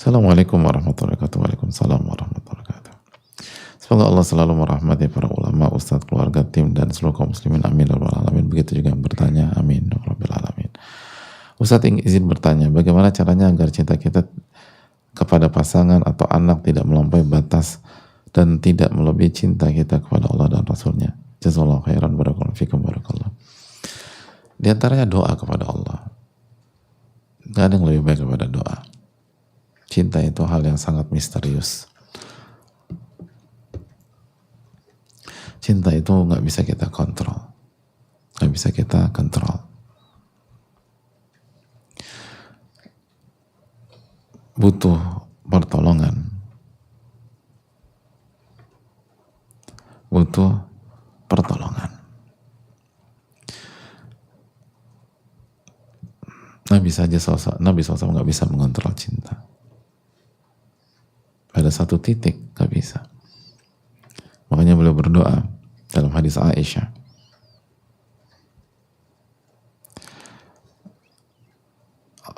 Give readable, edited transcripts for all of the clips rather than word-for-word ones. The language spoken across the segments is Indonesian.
Assalamualaikum warahmatullahi wabarakatuh. Waalaikumsalam warahmatullahi wabarakatuh. Semoga Allah selalu merahmati para ulama, ustadz, keluarga, tim, dan seluruh kaum muslimin. Amin ya rabbal alamin. Begitu juga yang bertanya. Amin ya rabbal alamin. Ustadz izin bertanya, bagaimana caranya agar cinta kita kepada pasangan atau anak tidak melampaui batas dan tidak melebihi cinta kita kepada Allah dan Rasulnya? Jazakallahu khairan, barakallahu fikum, barakallah. Di antaranya doa kepada Allah. Gak ada yang lebih baik daripada doa. Cinta itu hal yang sangat misterius. Cinta itu nggak bisa kita kontrol, nggak bisa kita kontrol. Butuh pertolongan, butuh pertolongan. Nabi SAW nggak bisa mengontrol cinta. Pada satu titik gak bisa. Makanya beliau berdoa dalam hadis Aisyah.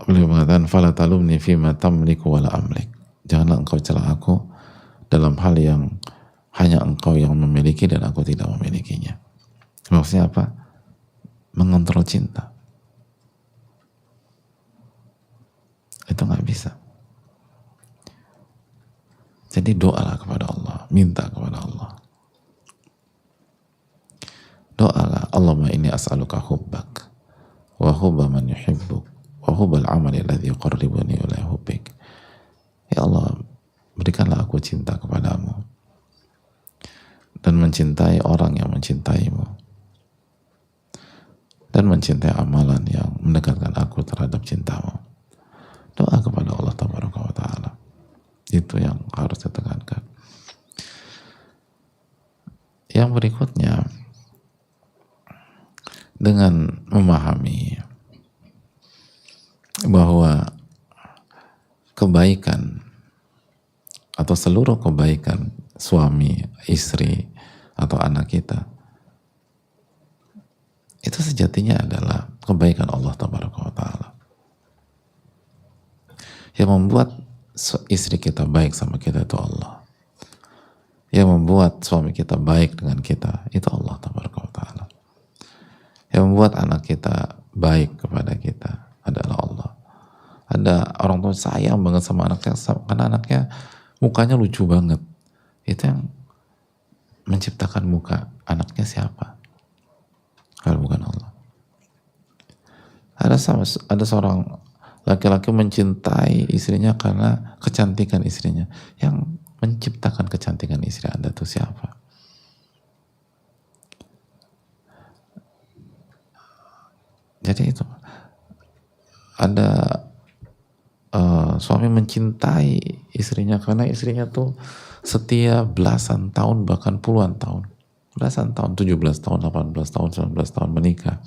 Beliau mengatakan, "Fala talumni fima tamliku wala amlik." Janganlah engkau celah aku dalam hal yang hanya engkau yang memiliki dan aku tidak memilikinya. Maksudnya apa? Mengontrol cinta. Itu gak bisa. Jadi doalah kepada Allah, minta kepada Allah. Doalah, Allahumma inni as'aluka hubbak wa hubba man yuhibbuk wa hubbal amali alladhi yuqarribuni ila hubbik. Ya Allah, berikanlah aku cinta kepadamu dan mencintai orang yang mencintaimu dan mencintai amalan yang mendekatkan aku terhadap cintamu. Doa kepada Allah tabaraka wa ta'ala. Itu yang harus ditekankan. Yang berikutnya, dengan memahami bahwa kebaikan atau seluruh kebaikan suami, istri, atau anak kita itu sejatinya adalah kebaikan Allah tabaraka wa ta'ala. Yang membuat istri kita baik sama kita itu Allah. Yang membuat suami kita baik dengan kita itu Allah tabaraka wa ta'ala. Yang membuat anak kita baik kepada kita adalah Allah. Ada orang tua sayang banget sama anaknya karena anaknya mukanya lucu banget. Itu yang menciptakan muka anaknya siapa? Kalau bukan Allah. Ada seorang laki-laki mencintai istrinya karena kecantikan istrinya. Yang menciptakan kecantikan istri Anda itu siapa? Jadi itu ada suami mencintai istrinya karena istrinya tuh setia belasan tahun, bahkan puluhan tahun. Belasan tahun, 17 tahun, 18 tahun, 19 tahun menikah.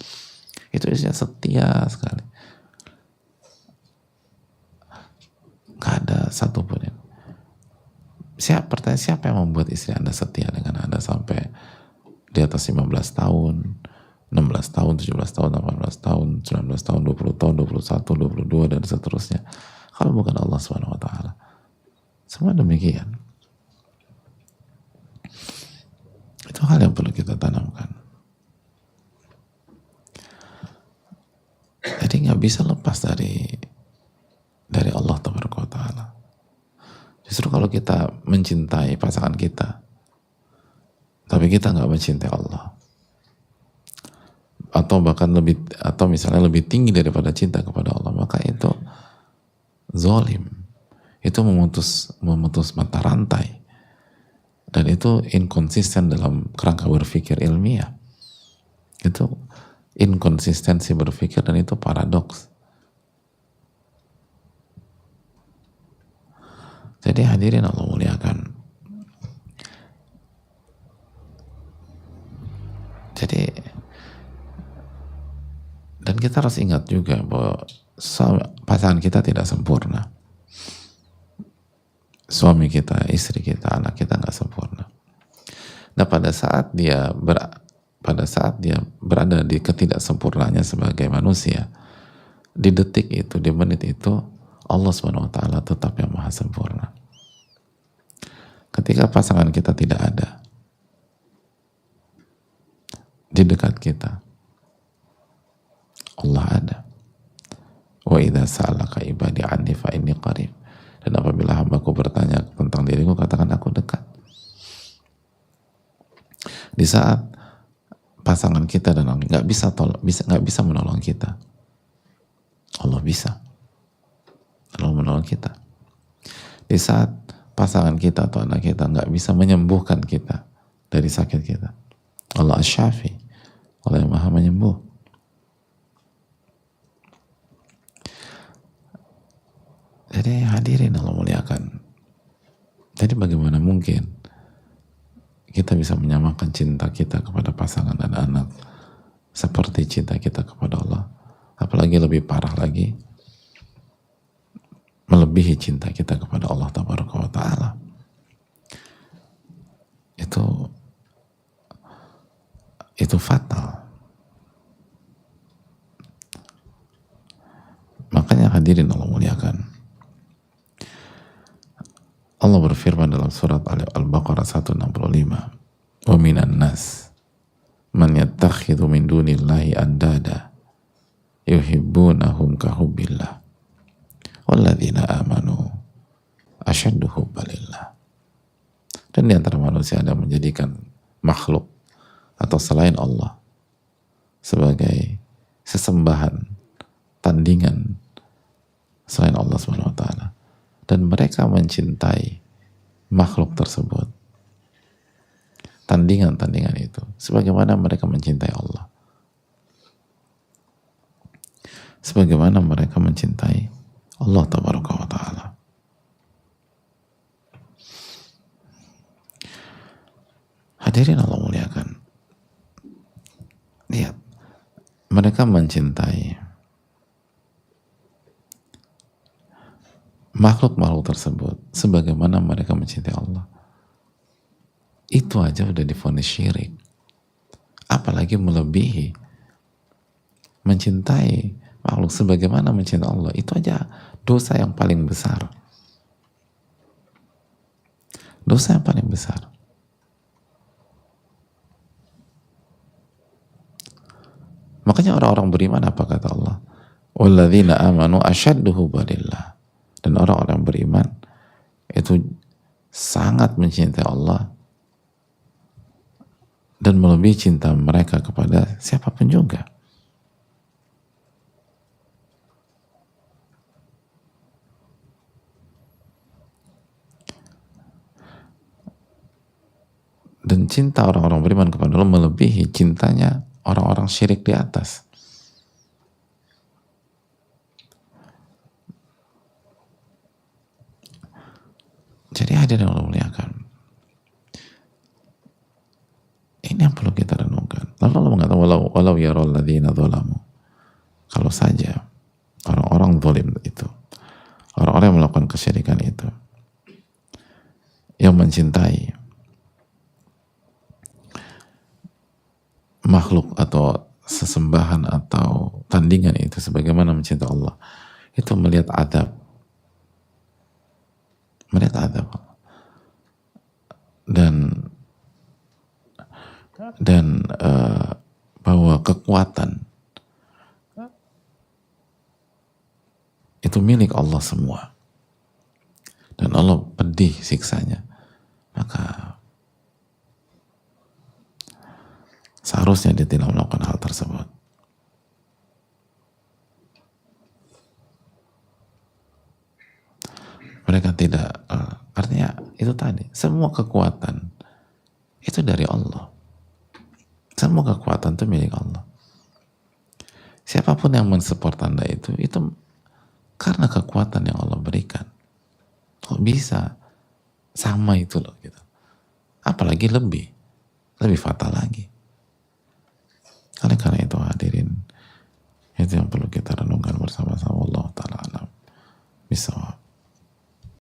Itu istrinya setia sekali. Gak ada satupun yang pertanyaan, siapa yang membuat istri Anda setia dengan Anda sampai di atas 15 tahun, 16 tahun, 17 tahun, 18 tahun, 19 tahun, 20 tahun, 21, 22, dan seterusnya. Kalau bukan Allah SWT. Semua demikian. Itu hal yang perlu kita tanamkan. Jadi gak bisa lepas dari Allah Ta'ala. Justru kalau kita mencintai pasangan kita, tapi kita nggak mencintai Allah, atau bahkan misalnya lebih tinggi daripada cinta kepada Allah, maka itu zalim. Itu memutus mata rantai, dan itu inkonsisten dalam kerangka berpikir ilmiah. Itu inkonsistensi berpikir, dan itu paradoks. Jadi hadirin Allah muliakan. Jadi, dan kita harus ingat juga bahwa pasangan kita tidak sempurna. Suami kita, istri kita, anak kita nggak sempurna. Nah, pada saat dia berada di ketidaksempurnaannya sebagai manusia, di detik itu, di menit itu, Allah Subhanahu wa taala tetap yang maha sempurna. Ketika pasangan kita tidak ada di dekat kita, Allah ada. Wa idza sa'alaka ibadi anni fa inni qarib. Dan apabila hambaku bertanya tentang diriku, katakan aku dekat. Di saat pasangan kita dan nggak bisa menolong kita, Allah bisa. Allah menolong kita. Di saat pasangan kita atau anak kita nggak bisa menyembuhkan kita dari sakit kita, Allah Asy-Syafi, Allah yang maha menyembuh. Jadi hadirin Allah muliakan. Jadi bagaimana mungkin kita bisa menyamakan cinta kita kepada pasangan dan anak seperti cinta kita kepada Allah? Apalagi lebih parah lagi, melebihi cinta kita kepada Allah Tabaraka wa Ta'ala. Itu fatal. Makanya hadirin Allah muliakan, Allah berfirman dalam surat Al-Baqarah 165, "Wa minan nas man yattakhidhu min dunillahi andada yuhibbunahum ka hubbillah walladzina amanu asyaddu hubbalillah." Dan di antara manusia ada yang menjadikan makhluk atau selain Allah sebagai sesembahan, tandingan selain Allah Subhanahu wa taala, dan mereka mencintai makhluk tersebut, tandingan-tandingan itu, sebagaimana mereka mencintai Allah, sebagaimana mereka mencintai Allah Tabaraka wa Ta'ala. Hadirin Allah muliakan, lihat, mereka mencintai makhluk-makhluk tersebut sebagaimana mereka mencintai Allah. Itu aja udah divonis syirik, apalagi melebihi mencintai makhluk sebagaimana mencintai Allah. Itu aja dosa yang paling besar, dosa yang paling besar. Makanya orang-orang beriman, apa kata Allah? Walladzina amanu asyaddu hubbalillah. Dan orang-orang beriman itu sangat mencintai Allah dan melebihi cinta mereka kepada siapapun juga. Dan cinta orang-orang beriman kepada Allah melebihi cintanya orang-orang syirik di atas. Jadi hadirin Allah muliakan, ini yang perlu kita renungkan. Lalu Allah mengatakan, walau yaral ladzina dzalamu, kalau saja orang-orang zalim itu, orang-orang yang melakukan kesyirikan itu, yang mencintai makhluk atau sesembahan atau tandingan itu sebagaimana mencintai Allah, itu melihat adab dan bahwa kekuatan itu milik Allah semua dan Allah pedih siksanya, maka seharusnya dia tidak melakukan hal tersebut. Mereka tidak, artinya itu tadi, semua kekuatan itu dari Allah. Semua kekuatan itu milik Allah. Siapapun yang mensupport Anda itu karena kekuatan yang Allah berikan. Kok bisa sama itu loh gitu. Apalagi lebih fatal lagi. Oleh karena itu hadirin, itu yang perlu kita renungkan bersama-sama. Allah Ta'ala alam bisawab.